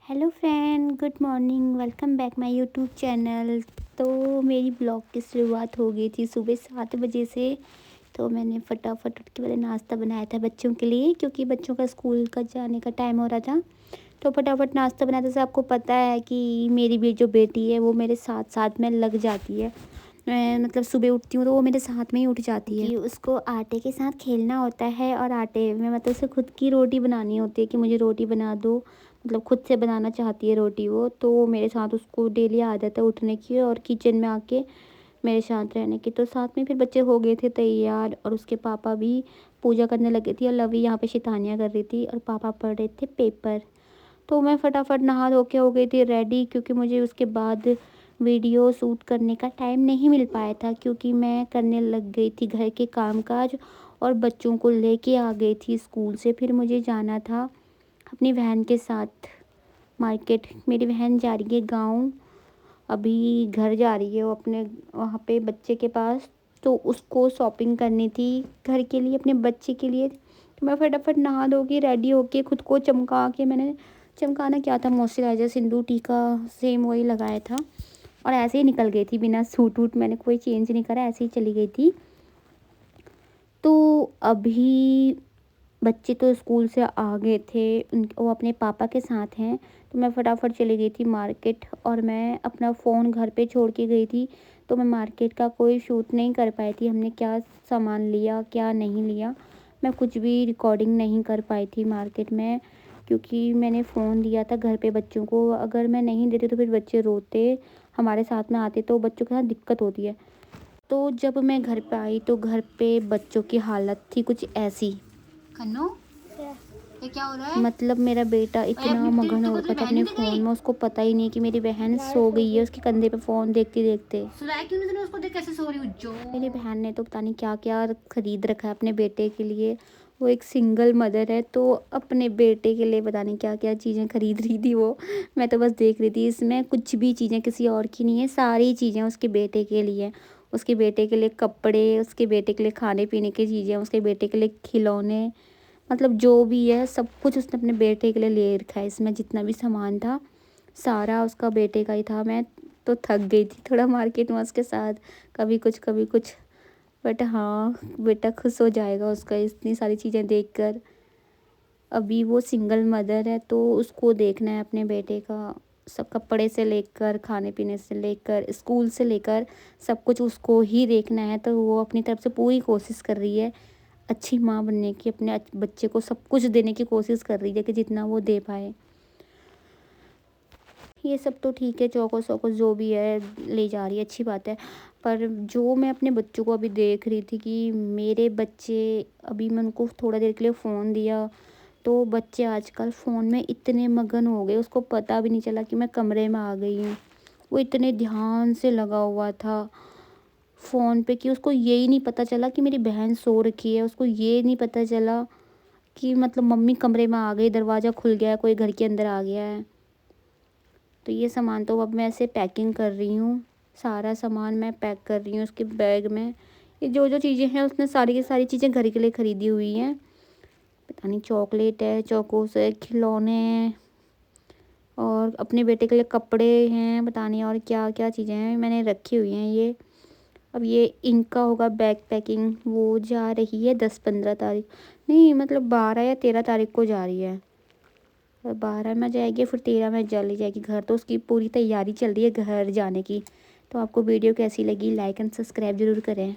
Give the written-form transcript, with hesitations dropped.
Hello friend, good morning. Welcome back my YouTube channel. तो मेरी blog की शुरुआत हो गई थी सुबह 7 बजे से। तो मैंने फटाफट उठ के पहले नाश्ता बनाया था बच्चों के लिए, क्योंकि बच्चों का स्कूल का जाने का टाइम हो रहा था। तो फटाफट नाश्ता बनाया था। आपको पता है कि मेरी भी जो बेटी है वो मेरे साथ साथ में लग जाती है। मैं मतलब सुबह उठती हूँ तो वो मेरे साथ में ही उठ जाती है कि उसको आटे के साथ खेलना होता है, और आटे में मतलब उसे खुद की रोटी बनानी होती है कि मुझे रोटी बना दो। मतलब खुद से बनाना चाहती है रोटी वो, तो मेरे साथ उसको डेली आदत है उठने की और किचन में आके मेरे साथ रहने की। तो साथ में फिर बच्चे हो गए थे तैयार, और उसके पापा भी पूजा करने लगे थे, और लवी यहाँ पे शैतानियाँ कर रही थी और पापा पढ़ रहे थे पेपर। तो मैं फटाफट नहा धो के हो गई थी रेडी, क्योंकि मुझे उसके बाद वीडियो शूट करने का टाइम नहीं मिल पाया था, क्योंकि मैं करने लग गई थी घर के कामकाज और बच्चों को लेके आ गई थी स्कूल से। फिर मुझे जाना था अपनी बहन के साथ मार्केट। मेरी बहन जा रही है गाँव, अभी घर जा रही है वो अपने वहाँ पे बच्चे के पास। तो उसको शॉपिंग करनी थी घर के लिए, अपने बच्चे के लिए। तो मैं फटाफट नहा धो के रेडी होके खुद को चमका के, मैंने चमकाना क्या था, मॉइस्चराइज़र सिंदूर टीका सेम वही लगाया था, और ऐसे ही निकल गई थी बिना सूट वूट मैंने कोई चेंज नहीं करा, ऐसे ही चली गई थी। तो अभी बच्चे तो स्कूल से आ गए थे, वो अपने पापा के साथ हैं। तो मैं फटाफट चली गई थी मार्केट, और मैं अपना फ़ोन घर पे छोड़ के गई थी। तो मैं मार्केट का कोई शूट नहीं कर पाई थी, हमने क्या सामान लिया क्या नहीं लिया, मैं कुछ भी रिकॉर्डिंग नहीं कर पाई थी मार्केट में, क्योंकि मैंने फ़ोन दिया था घर पे बच्चों को। अगर मैं नहीं देती तो फिर बच्चे रोते, हमारे साथ में आते तो बच्चों के साथ दिक्कत होती है। तो जब मैं घर पे आई तो घर पे बच्चों की हालत थी कुछ ऐसी। कन्नू, ये क्या हो रहा है? मतलब मेरा बेटा इतना मगन हो रखा था अपने फ़ोन में, उसको पता ही नहीं कि मेरी बहन सो गई है उसके कंधे पे फ़ोन देखते देखते। सुनाया क्यों नहीं तूने उसको? देख कैसे सो रही हूँ जो। मेरी बहन ने तो पता नहीं क्या क्या खरीद रखा है अपने बेटे के लिए। वो एक सिंगल मदर है, तो अपने बेटे के लिए पता नहीं क्या क्या चीज़ें खरीद रही थी वो। मैं तो बस देख रही थी, इसमें कुछ भी चीज़ें किसी और की नहीं है, सारी चीज़ें उसके बेटे के लिए। उसके बेटे के लिए कपड़े, उसके बेटे के लिए खाने पीने की चीज़ें, उसके बेटे के लिए खिलौने, मतलब जो भी है सब कुछ उसने अपने बेटे के लिए ले रखा है। इसमें जितना भी सामान था सारा उसका बेटे का ही था। मैं तो थक गई थी थोड़ा मार्केट में उसके साथ, कभी कुछ कभी कुछ। बट हाँ, बेटा खुश हो जाएगा उसका इतनी सारी चीज़ें देखकर। अभी वो सिंगल मदर है तो उसको देखना है अपने बेटे का, सब कपड़े से लेकर खाने पीने से लेकर स्कूल से लेकर सब कुछ उसको ही देखना है। तो वो अपनी तरफ से पूरी कोशिश कर रही है अच्छी माँ बनने की, अपने बच्चे को सब कुछ देने की कोशिश कर रही है कि जितना वो दे पाए। ये सब तो ठीक है, चौकोस वौकोस जो भी है ले जा रही है, अच्छी बात है। पर जो मैं अपने बच्चों को अभी देख रही थी कि मेरे बच्चे, अभी मैं उनको थोड़ा देर के लिए फ़ोन दिया तो बच्चे आजकल फ़ोन में इतने मगन हो गए, उसको पता भी नहीं चला कि मैं कमरे में आ गई हूँ। वो इतने ध्यान से लगा हुआ था फ़ोन पे कि उसको यही नहीं पता चला कि मेरी बहन सो रखी है, उसको ये नहीं पता चला कि मतलब मम्मी कमरे में आ गई, दरवाज़ा खुल गया है, कोई घर के अंदर आ गया है। तो ये सामान तो अब मैं ऐसे पैकिंग कर रही हूँ, सारा सामान मैं पैक कर रही हूँ उसके बैग में। ये जो जो चीज़ें हैं उसने सारी की सारी चीज़ें घर के लिए ख़रीदी हुई हैं। पता नहीं चॉकलेट है, चोकोस है, खिलौने हैं, और अपने बेटे के लिए कपड़े हैं, पता नहीं और क्या क्या चीज़ें हैं मैंने रखी हुई हैं ये। अब ये इनका होगा बैग पैकिंग, वो जा रही है 10-15 तारीख, नहीं मतलब 12 या 13 तारीख को जा रही है। 12 में जाएगी फिर 13 में चली जाएगी घर, तो उसकी पूरी तैयारी चल रही है घर जाने की। तो आपको वीडियो कैसी लगी, लाइक एंड सब्सक्राइब ज़रूर करें।